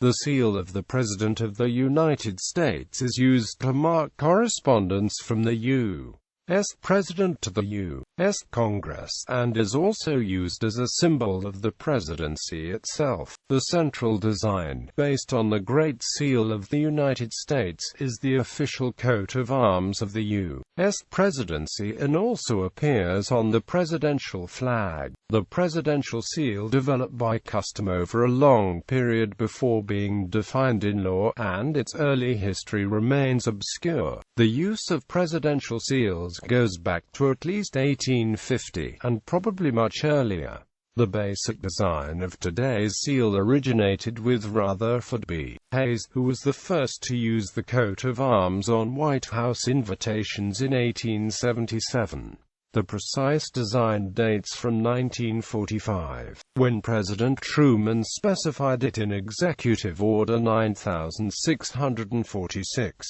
The seal of the President of the United States is used to mark correspondence from the U.S. President to the U.S. Congress, and is also used as a symbol of the presidency itself. The central design, based on the Great Seal of the United States, is the official coat of arms of the U.S. presidency and also appears on the presidential flag. The presidential seal developed by custom over a long period before being defined in law, and its early history remains obscure. The use of presidential seals goes back to at least 1850, and probably much earlier. The basic design of today's seal originated with Rutherford B. Hayes, who was the first to use the coat of arms on White House invitations in 1877. The precise design dates from 1945, when President Truman specified it in Executive Order 9646.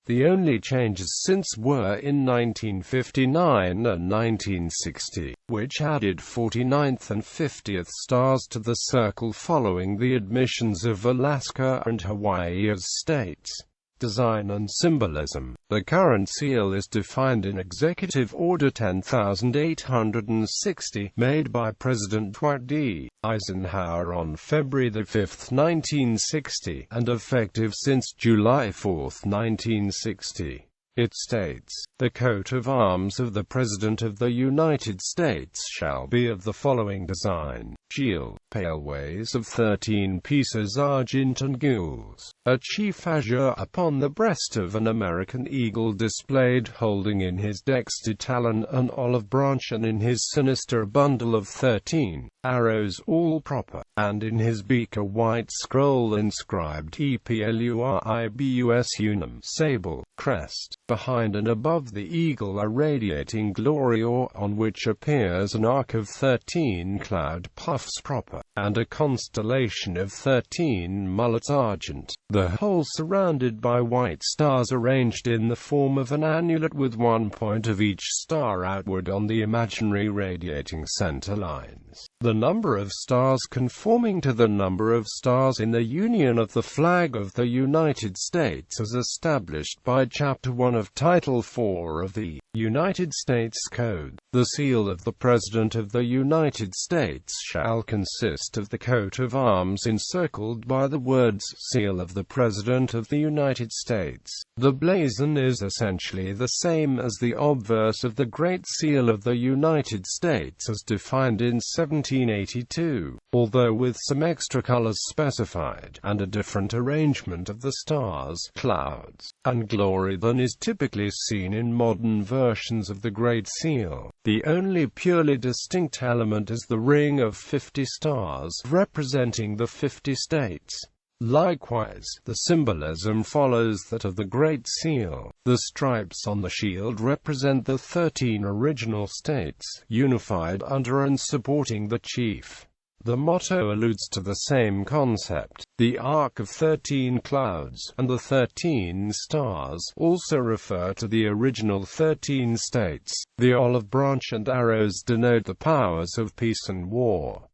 The only changes since were in 1959 and 1960, which added 49th and 50th stars to the circle following the admissions of Alaska and Hawaii as states. Design and symbolism. The current seal is defined in Executive Order 10860, made by President Dwight D. Eisenhower on February 5, 1960, and effective since July 4, 1960. It states, "The coat of arms of the President of the United States shall be of the following design: shield, paleways of 13 pieces argent and gules, a chief azure upon the breast of an American eagle displayed holding in his dexter talon an olive branch, and in his sinister bundle of 13 arrows all proper, and in his beak a white scroll inscribed EPLURIBUS unum, sable, crest, behind and above the eagle a radiating glory or on which appears an arc of 13 cloud puffs proper, and a constellation of 13 mullets argent, the whole surrounded by white stars arranged in the form of an annulet with one point of each star outward on the imaginary radiating center lines. The number of stars conforming to the number of stars in the union of the flag of the United States as established by Chapter 1 of Title 4 of the United States Code. The seal of the President of the United States shall consist of the coat of arms encircled by the words, Seal of the President of the United States. The blazon is essentially the same as the obverse of the Great Seal of the United States as defined in 1782, although with some extra colors specified, and a different arrangement of the stars, clouds, and glory than is typically seen in modern versions of the Great Seal. The only purely distinct element is the ring of 50 stars, representing the 50 states. Likewise, the symbolism follows that of the Great Seal. The stripes on the shield represent the 13 original states, unified under and supporting the chief. The motto alludes to the same concept. The arc of 13 clouds, and the 13 stars, also refer to the original 13 states. The olive branch and arrows denote the powers of peace and war.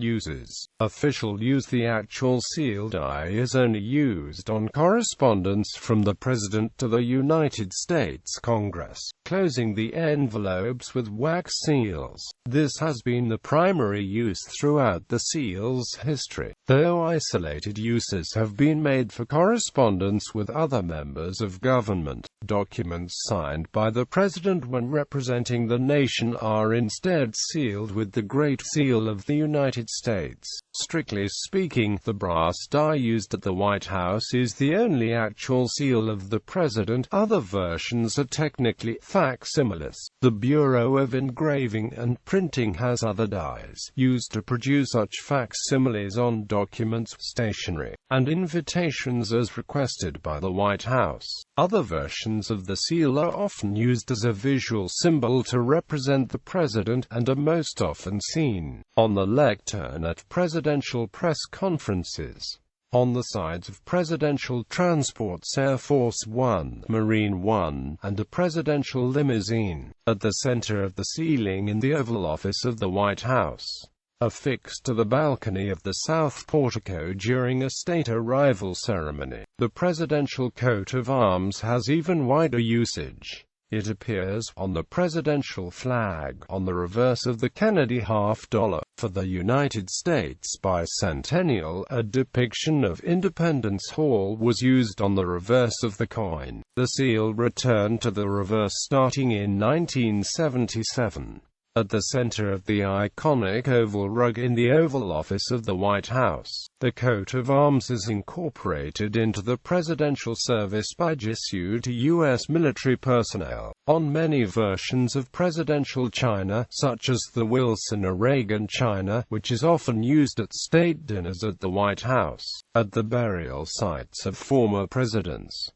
Uses. Official use. The actual seal die is only used on correspondence from the President to the United States Congress, closing the envelopes with wax seals. This has been the primary use throughout the seal's history, though isolated uses have been made for correspondence with other members of government. Documents signed by the President when representing the nation are instead sealed with the Great Seal of the United States. Strictly speaking, the brass die used at the White House is the only actual seal of the President. Other versions are technically facsimiles. The Bureau of Engraving and Printing has other dies used to produce such facsimiles on documents, stationery, and invitations as requested by the White House. Other versions of the seal are often used as a visual symbol to represent the President, and are most often seen on the lectern at presidential press conferences, on the sides of presidential transports, Air Force One, Marine One, and a presidential limousine, at the center of the ceiling in the Oval Office of the White House. affixed to the balcony of the south portico during a state arrival ceremony. The presidential coat of arms has even wider usage. It appears on the presidential flag on the reverse of the Kennedy $50. For the United States bicentennial, a depiction of Independence Hall was used on the reverse of the coin. The seal returned to the reverse starting in 1977. At the center of the iconic oval rug in the Oval Office of the White House, the coat of arms is incorporated into the Presidential Service Badge issued to U.S. military personnel. On many versions of presidential china, such as the Wilson or Reagan china, which is often used at state dinners at the White House, at the burial sites of former presidents.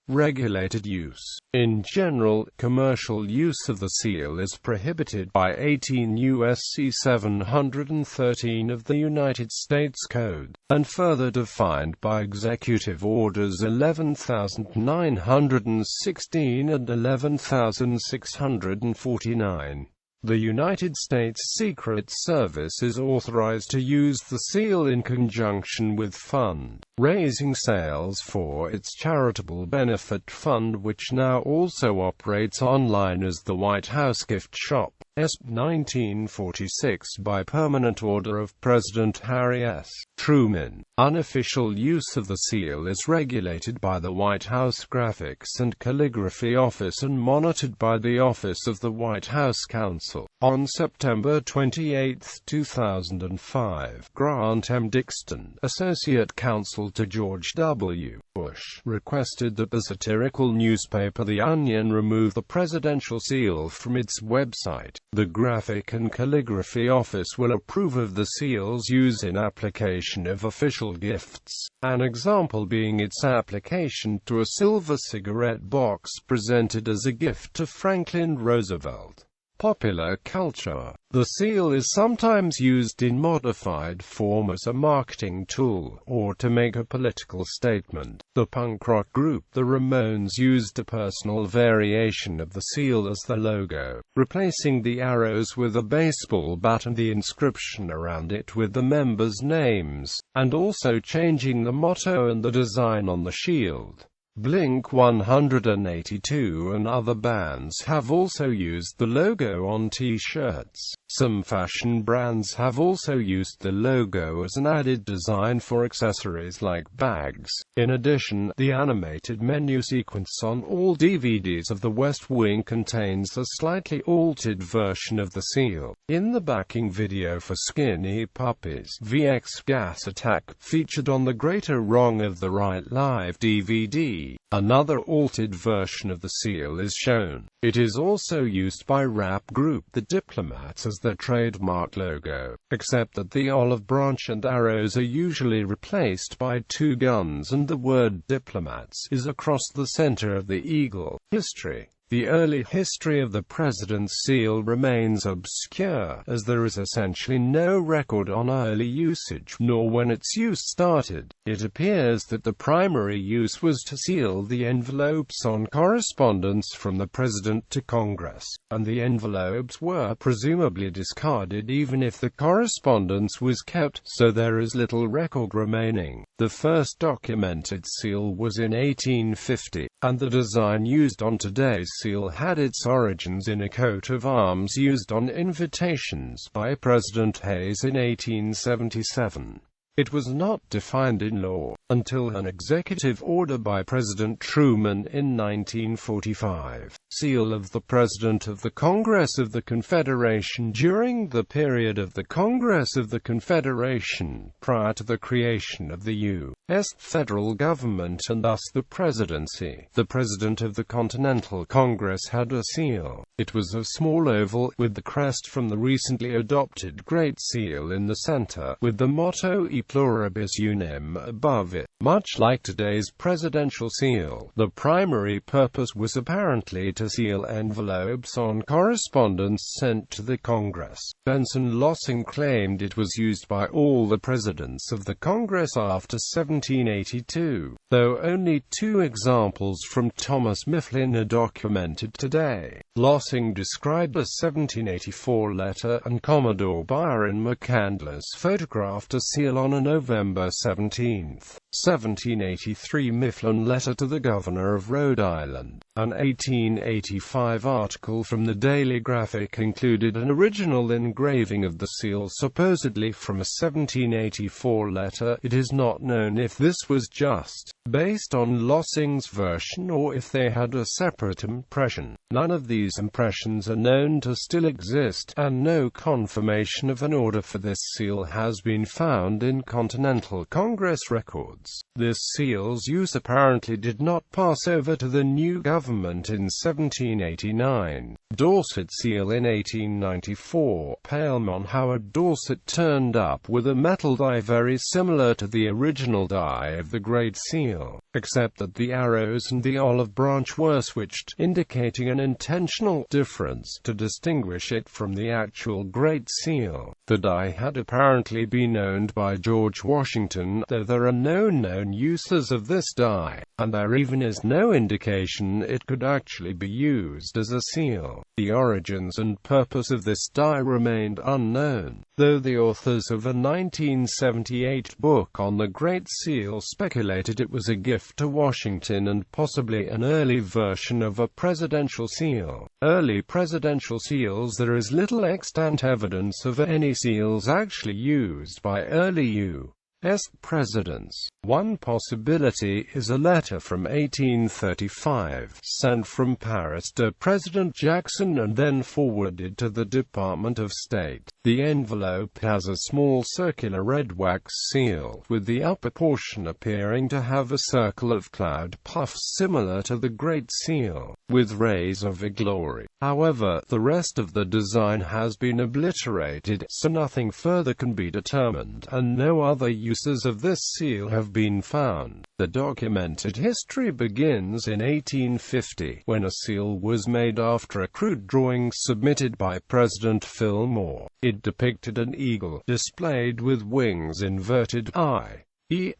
Regulated use. In general, commercial use of the seal is prohibited by 18 U.S.C. 713 of the United States Code, and further defined by Executive Orders 11,916 and 11,649. The United States Secret Service is authorized to use the seal in conjunction with fund-raising sales for its charitable benefit fund, which now also operates online as the White House Gift Shop. 1946 by permanent order of President Harry S. Truman. Unofficial use of the seal is regulated by the White House Graphics and Calligraphy Office and monitored by the Office of the White House Counsel. On September 28, 2005, Grant M. Dixon, Associate Counsel to George W. Bush, requested that the satirical newspaper The Onion remove the presidential seal from its website. The Graphic and Calligraphy Office will approve of the seal's use in application of official gifts, an example being its application to a silver cigarette box presented as a gift to Franklin Roosevelt. Popular culture. The seal is sometimes used in modified form as a marketing tool, or to make a political statement. The punk rock group The Ramones used a personal variation of the seal as the logo, replacing the arrows with a baseball bat and the inscription around it with the members' names, and also changing the motto and the design on the shield. Blink-182 and other bands have also used the logo on T-shirts. Some fashion brands have also used the logo as an added design for accessories like bags. In addition, the animated menu sequence on all DVDs of The West Wing contains a slightly altered version of the seal. In the backing video for Skinny Puppy's VX Gas Attack, featured on the Greater Wrong of the Right Live DVD, another altered version of the seal is shown. It is also used by rap group The Diplomats as their trademark logo, except that the olive branch and arrows are usually replaced by two guns and the word Diplomats is across the center of the eagle. History. The early history of the president's seal remains obscure, as there is essentially no record on early usage, nor when its use started. It appears that the primary use was to seal the envelopes on correspondence from the president to Congress, and the envelopes were presumably discarded even if the correspondence was kept, so there is little record remaining. The first documented seal was in 1850, and the design used on today's seal had its origins in a coat of arms used on invitations by President Hayes in 1877. It was not defined in law until an executive order by President Truman in 1945. Seal of the President of the Congress of the Confederation. During the period of the Congress of the Confederation, prior to the creation of the U.S. federal government and thus the presidency, the President of the Continental Congress had a seal. It was a small oval, with the crest from the recently adopted Great Seal in the center, with the motto E Pluribus Unum above it. Much like today's presidential seal, the primary purpose was apparently to seal envelopes on correspondence sent to the Congress. Benson Lossing claimed it was used by all the presidents of the Congress after 1782, though only 2 examples from Thomas Mifflin are documented today. Lossing described a 1784 letter, and Commodore Byron McCandless photographed a seal on a November 17, 1783 Mifflin letter to the governor of Rhode Island. An 1885 article from the Daily Graphic included an original engraving of the seal, supposedly from a 1784 letter. It is not known if this was just based on Lossing's version or if they had a separate impression. None of these impressions are known to still exist, and no confirmation of an order for this seal has been found in Continental Congress records. This seal's use apparently did not pass over to the new government in 1789. Dorsett Seal in 1894. Palemon Howard Dorsett turned up with a metal die very similar to the original die of the Great Seal, except that the arrows and the olive branch were switched, indicating an intentional difference to distinguish it from the actual Great Seal. The die had apparently been owned by George Washington, though there are no known uses of this die, and there even is no indication it could actually be used as a seal. The origins and purpose of this die remained unknown, though the authors of a 1978 book on the Great Seal speculated it was a gift to Washington and possibly an early version of a presidential seal. Early presidential seals. There is little extant evidence of any seals actually used by early U.S. presidents. One possibility is a letter from 1835, sent from Paris to President Jackson and then forwarded to the Department of State. The envelope has a small circular red wax seal, with the upper portion appearing to have a circle of cloud puffs similar to the Great Seal, with rays of glory. However, the rest of the design has been obliterated, so nothing further can be determined, and no other uses of this seal have been found. The documented history begins in 1850, when a seal was made after a crude drawing submitted by President Fillmore. It depicted an eagle, displayed with wings inverted,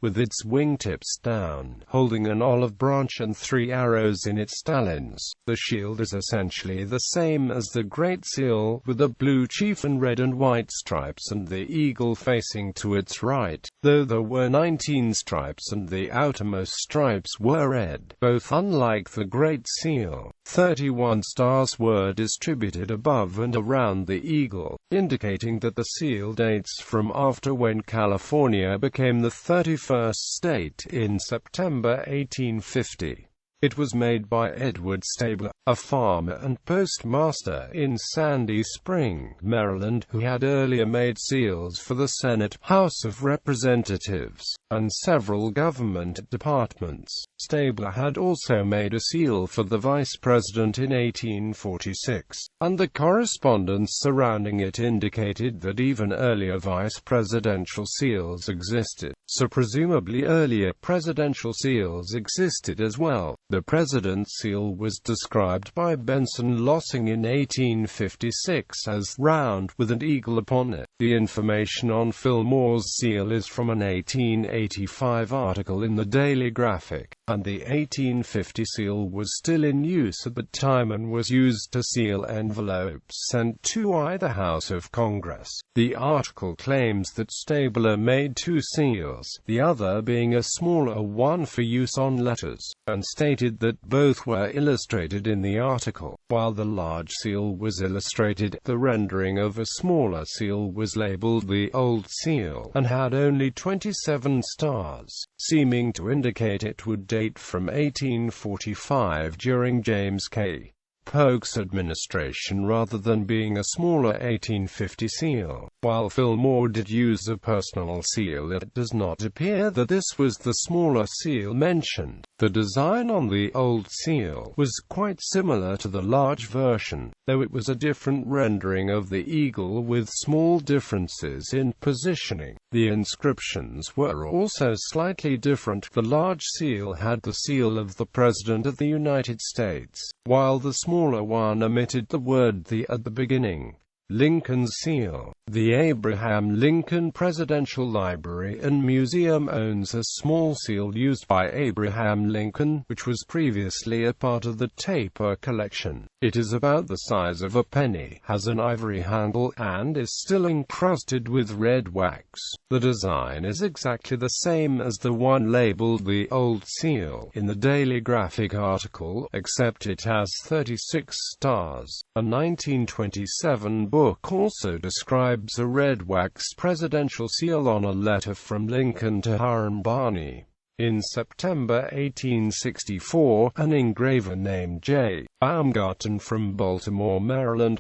with its wingtips down, holding an olive branch and 3 arrows in its talons. The shield is essentially the same as the Great Seal, with a blue chief and red and white stripes and the eagle facing to its right, though there were 19 stripes and the outermost stripes were red, both unlike the Great Seal. 31 stars were distributed above and around the eagle, indicating that the seal dates from after when California became the 31st state in September 1850. It was made by Edward Stabler, a farmer and postmaster in Sandy Spring, Maryland, who had earlier made seals for the Senate, House of Representatives, and several government departments. Stabler had also made a seal for the Vice President in 1846, and the correspondence surrounding it indicated that even earlier vice presidential seals existed, so presumably earlier presidential seals existed as well. The President's seal was described by Benson Lossing in 1856 as round, with an eagle upon it. The information on Fillmore's seal is from an 1885 article in the Daily Graphic, and the 1850 seal was still in use at the time and was used to seal envelopes sent to either House of Congress. The article claims that Stabler made 2 seals, the other being a smaller one for use on letters, and stated that both were illustrated in the article. While the large seal was illustrated, the rendering of a smaller seal was labeled the Old Seal, and had only 27 stars, seeming to indicate it would date from 1845 during James K. Polk's administration rather than being a smaller 1850 seal. While Fillmore did use a personal seal, it does not appear that this was the smaller seal mentioned. The design on the Old Seal was quite similar to the large version. though it was a different rendering of the eagle with small differences in positioning. The inscriptions were also slightly different. The large seal had the seal of the President of the United States, while the smaller one omitted the word "the" at the beginning. Lincoln's seal. The Abraham Lincoln Presidential Library and Museum owns a small seal used by Abraham Lincoln, which was previously a part of the Taper collection. It is about the size of a penny, has an ivory handle, and is still encrusted with red wax. The design is exactly the same as the one labeled the Old Seal in the Daily Graphic article, except it has 36 stars. A 1927 book also describes a red wax presidential seal on a letter from Lincoln to Hiram Barney. In September 1864, an engraver named J. Baumgarten from Baltimore, Maryland,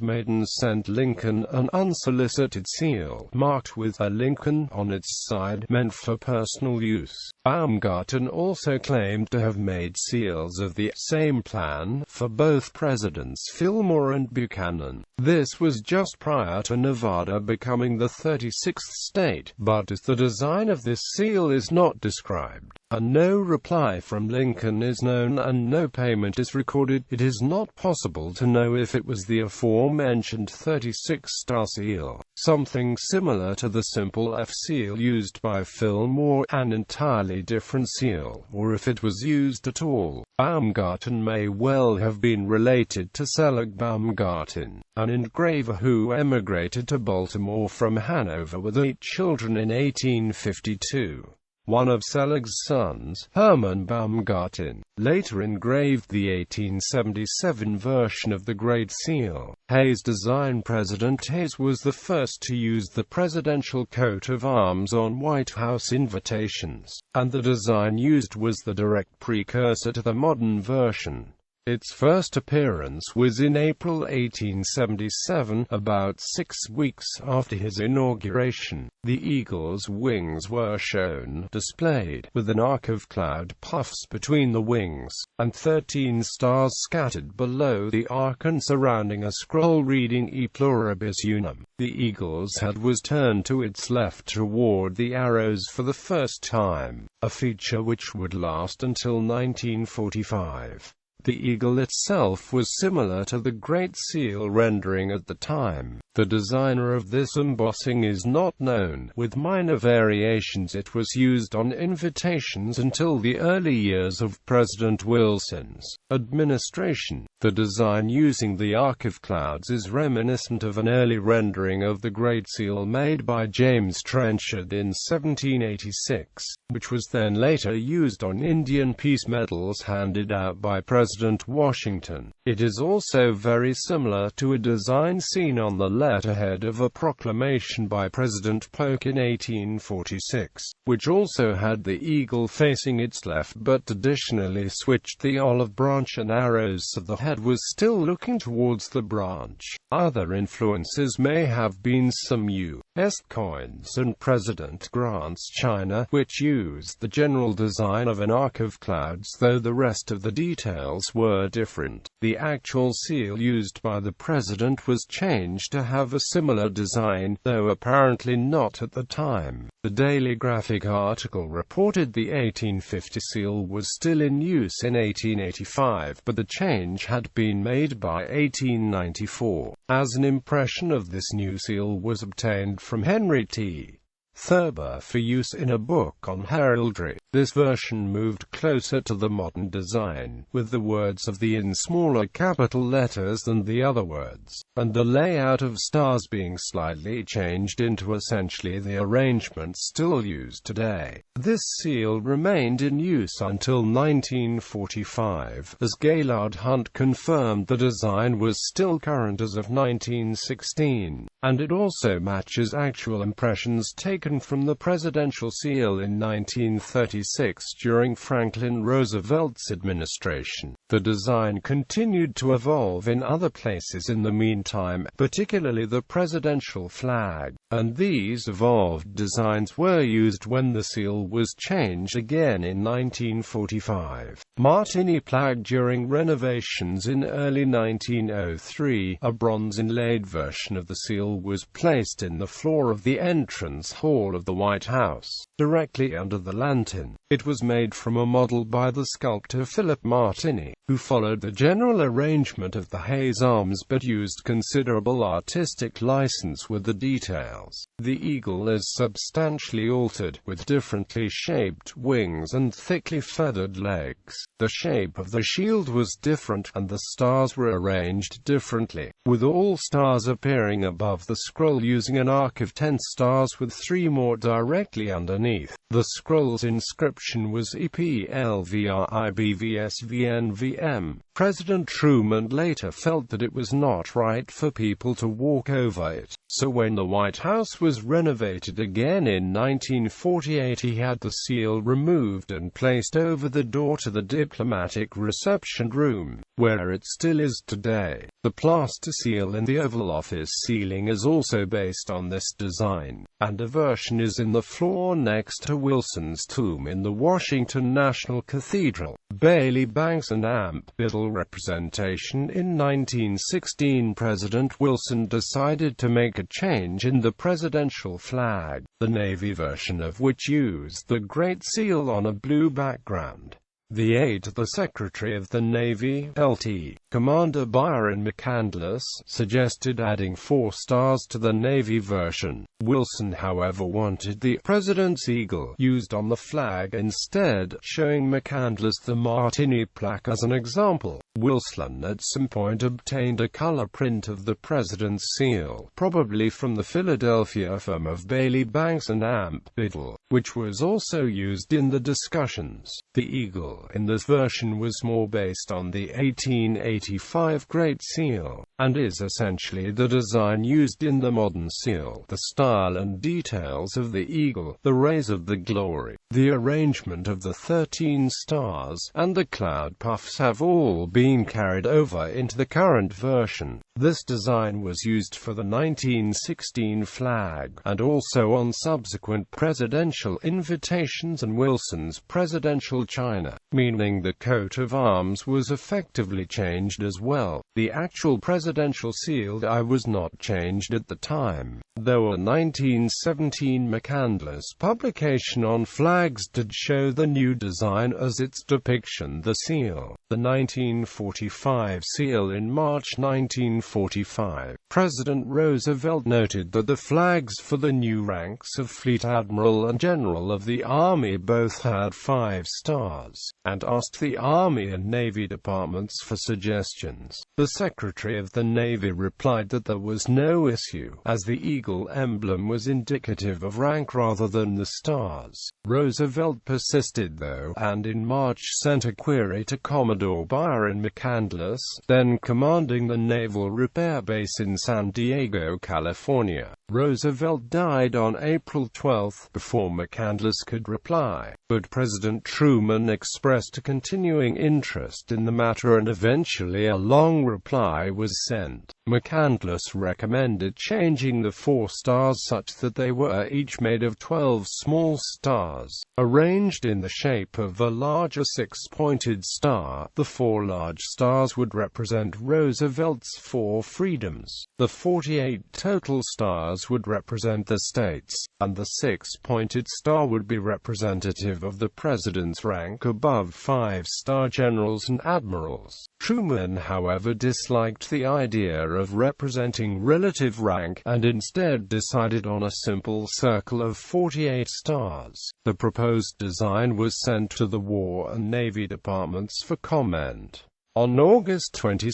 sent Lincoln an unsolicited seal, marked with a Lincoln on its side, meant for personal use. Baumgarten also claimed to have made seals of the same plan for both Presidents Fillmore and Buchanan. This was just prior to Nevada becoming the 36th state, but the design of this seal is not described. No reply from Lincoln is known and no payment is recorded. It is not possible to know if it was the aforementioned 36-star seal, something similar to the simple F seal used by Fillmore, an entirely different seal, or if it was used at all. Baumgarten may well have been related to Selig Baumgarten, an engraver who emigrated to Baltimore from Hanover with 8 children in 1852. One of Selig's sons, Hermann Baumgarten, later engraved the 1877 version of the Great Seal. Hayes' design. President Hayes was the first to use the presidential coat of arms on White House invitations, and the design used was the direct precursor to the modern version. Its first appearance was in April 1877, about 6 weeks after his inauguration. The eagle's wings were shown, displayed, with an arc of cloud puffs between the wings, and 13 stars scattered below the arc and surrounding a scroll reading E pluribus unum. The eagle's head was turned to its left toward the arrows for the first time, a feature which would last until 1945. The eagle itself was similar to the Great Seal rendering at the time. The designer of this embossing is not known. With minor variations, it was used on invitations until the early years of President Wilson's administration. The design using the Arc of Clouds is reminiscent of an early rendering of the Great Seal made by James Trenchard in 1786, which was then later used on Indian peace medals handed out by President Washington. It is also very similar to a design seen on the letterhead of a proclamation by President Polk in 1846, which also had the eagle facing its left but additionally switched the olive branch and arrows so the head was still looking towards the branch. Other influences may have been some U.S. coins and President Grant's china, which used the general design of an arc of clouds, though the rest of the details were different. The actual seal used by the president was changed to have a similar design, though apparently not at the time. The Daily Graphic article reported the 1850 seal was still in use in 1885, but the change had been made by 1894. As an impression of this new seal was obtained from Henry T. Thurber for use in a book on heraldry. This version moved closer to the modern design, with the words of the in smaller capital letters than the other words, and the layout of stars being slightly changed into essentially the arrangement still used today. This seal remained in use until 1945, as Gaylord Hunt confirmed the design was still current as of 1916. and it also matches actual impressions taken from the presidential seal in 1936 during Franklin Roosevelt's administration. The design continued to evolve in other places in the meantime, particularly the presidential flag, and these evolved designs were used when the seal was changed again in 1945. Martini Plaque during renovations in early 1903, a bronze inlaid version of the seal was placed in the floor of the entrance hall of the White House, directly under the lantern. It was made from a model by the sculptor Philip Martini, who followed the general arrangement of the Hayes arms but used considerable artistic license with the details. The eagle is substantially altered, with differently shaped wings and thickly feathered legs. The shape of the shield was different, and the stars were arranged differently, with all stars appearing above the scroll using an arc of 10 stars with 3 more directly underneath. The scroll's inscription was EPLVRIBVSVNVM. President Truman later felt that it was not right for people to walk over it, so when the White House was renovated again in 1948, he had the seal removed and placed over the door to the diplomatic reception room, where it still is today. The plaster seal in the Oval Office ceiling is also based on this design, and a version is in the floor next to Wilson's tomb in the Washington National Cathedral. Bailey Banks and Amp Biddle representation. In 1916, President Wilson decided to make a change in the presidential flag, the Navy version of which used the Great Seal on a blue background. The aide to the Secretary of the Navy, Lt. Commander Byron McCandless, suggested adding 4 stars to the Navy version. Wilson, however, wanted the President's eagle used on the flag instead, showing McCandless the Martini Plaque as an example. Wilson at some point obtained a color print of the President's seal, probably from the Philadelphia firm of Bailey Banks and Amp Biddle, which was also used in the discussions. The eagle in this version was more based on the 1885 Great Seal, and is essentially the design used in the modern seal. The style and details of the eagle, the rays of the glory, the arrangement of the 13 stars, and the cloud puffs have all been carried over into the current version. This design was used for the 1916 flag, and also on subsequent presidential invitations and Wilson's presidential china, meaning the coat of arms was effectively changed as well. The actual presidential seal was not changed at the time, though a 1917 McCandless publication on flags did show the new design as its depiction. The seal. The 1945 seal. In March 1945, President Roosevelt noted that the flags for the new ranks of Fleet Admiral and General of the Army both had 5 stars, and asked the Army and Navy departments for suggestions. The Secretary of the Navy replied that there was no issue, as the eagle emblem was indicative of rank rather than the stars. Roosevelt persisted though, and in March sent a query to Commodore Byron McCandless, then commanding the Naval Repair Base in San Diego, California. Roosevelt died on April 12 before McCandless could reply, but President Truman expressed a continuing interest in the matter and eventually a long reply was sent. McCandless recommended changing the 4 stars such that they were each made of 12 small stars, arranged in the shape of a larger 6-pointed star. The 4 large stars would represent Roosevelt's 4 freedoms, the 48 total stars would represent the states, and the 6-pointed star would be representative of the president's rank above 5-star generals and admirals. Truman, however, disliked the idea of representing relative rank, and instead decided on a simple circle of 48 stars. The proposed design was sent to the War and Navy departments for comment. On August 22,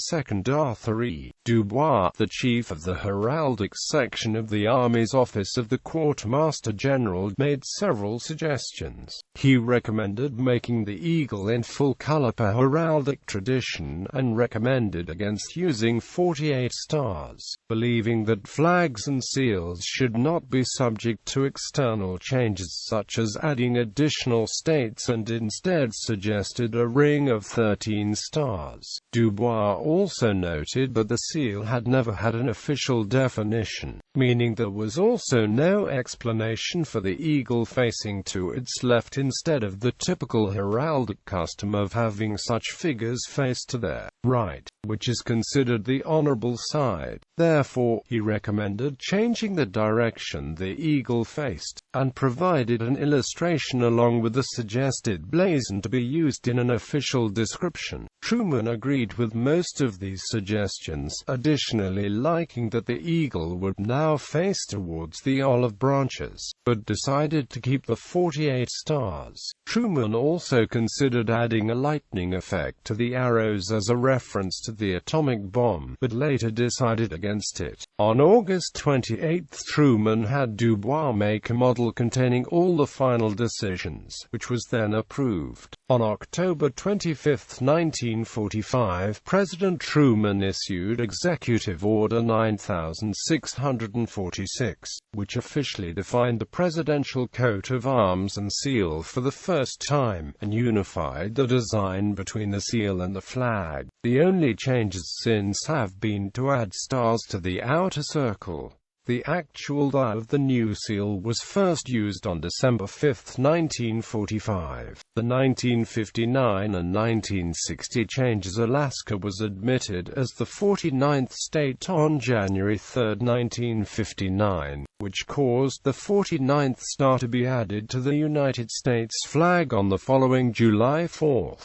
Arthur E. Dubois, the chief of the heraldic section of the Army's Office of the Quartermaster General, made several suggestions. He recommended making the eagle in full color per heraldic tradition, and recommended against using 48 stars, believing that flags and seals should not be subject to external changes such as adding additional states, and instead suggested a ring of 13 stars. Dubois also noted that the seal had never had an official definition, meaning there was also no explanation for the eagle facing to its left instead of the typical heraldic custom of having such figures face to their right, which is considered the honorable side. Therefore, he recommended changing the direction the eagle faced, and provided an illustration along with the suggested blazon to be used in an official description. Truman agreed with most of these suggestions, additionally liking that the eagle would now face towards the olive branches, but decided to keep the 48 stars. Truman also considered adding a lightning effect to the arrows as a reference to the atomic bomb, but later decided against it. On August 28, Truman had Dubois make a model containing all the final decisions, which was then approved. On October 25, 1945, President Truman issued Executive Order 9646, which officially defined the presidential coat of arms and seal for the first time, and unified the design between the seal and the flag. The only changes since have been to add stars to the outer circle. The actual die of the new seal was first used on December 5, 1945. The 1959 and 1960 changes. Alaska was admitted as the 49th state on January 3, 1959, which caused the 49th star to be added to the United States flag on the following July 4.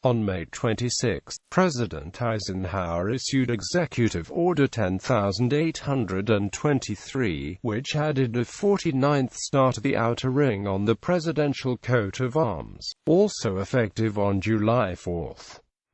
On May 26, President Eisenhower issued Executive Order 10823, which added a 49th star to the outer ring on the presidential coat of arms, also effective on July 4.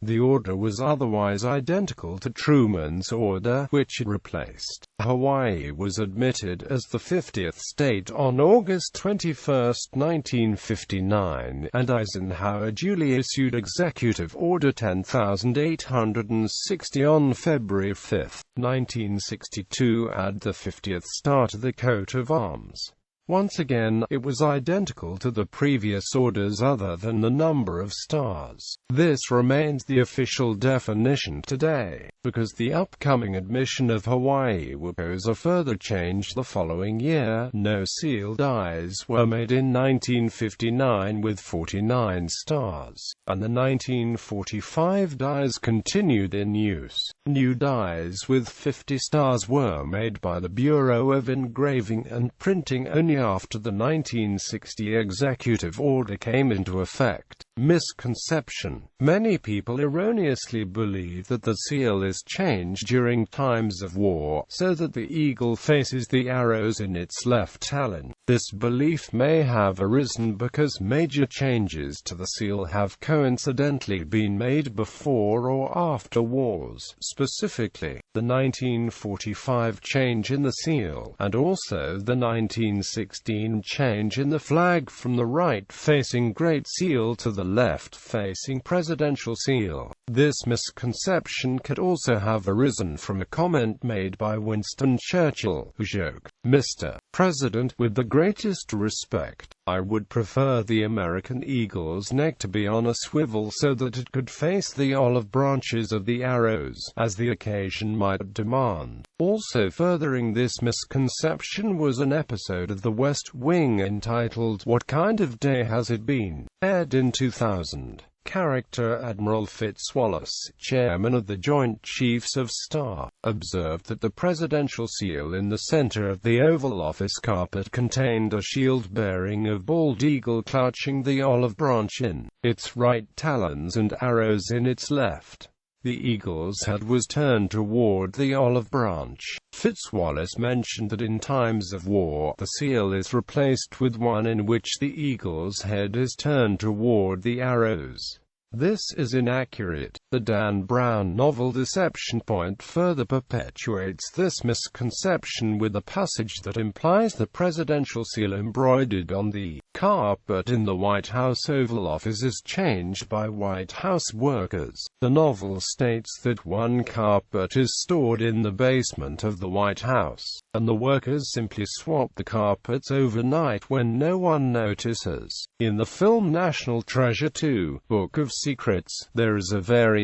The order was otherwise identical to Truman's order, which it replaced. Hawaii was admitted as the 50th state on August 21, 1959, and Eisenhower duly issued Executive Order 10860 on February 5, 1962, add the 50th star to the coat of arms. Once again, it was identical to the previous orders other than the number of stars. This remains the official definition today, because the upcoming admission of Hawaii will cause a further change the following year. No seal dies were made in 1959 with 49 stars, and the 1945 dies continued in use. New dies with 50 stars were made by the Bureau of Engraving and Printing only after the 1960 executive order came into effect. Misconception. Many people erroneously believe that the seal is changed during times of war, so that the eagle faces the arrows in its left talon. This belief may have arisen because major changes to the seal have coincidentally been made before or after wars, specifically the 1945 change in the seal, and also the 1916 change in the flag from the right-facing Great Seal to the left-facing Presidential Seal. This misconception could also have arisen from a comment made by Winston Churchill, who joked, "Mr. President, with the greatest respect, I would prefer the American eagle's neck to be on a swivel so that it could face the olive branches of the arrows, as the occasion might demand." Also furthering this misconception was an episode of The West Wing entitled "What Kind of Day Has It Been?", aired in 2000. Character Admiral Fitzwallace, chairman of the Joint Chiefs of Staff, observed that the presidential seal in the center of the Oval Office carpet contained a shield bearing a bald eagle clutching the olive branch in its right talons and arrows in its left. The eagle's head was turned toward the olive branch. Fitzwallace mentioned that in times of war, the seal is replaced with one in which the eagle's head is turned toward the arrows. This is inaccurate. The Dan Brown novel Deception Point further perpetuates this misconception with a passage that implies the presidential seal embroidered on the carpet in the White House Oval Office is changed by White House workers. The novel states that one carpet is stored in the basement of the White House, and the workers simply swap the carpets overnight when no one notices. In the film National Treasure 2: Book of Secrets, there is a variation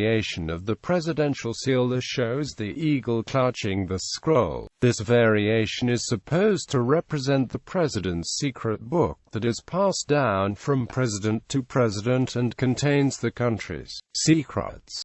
of the presidential seal that shows the eagle clutching the scroll. This variation is supposed to represent the president's secret book that is passed down from president to president and contains the country's secrets.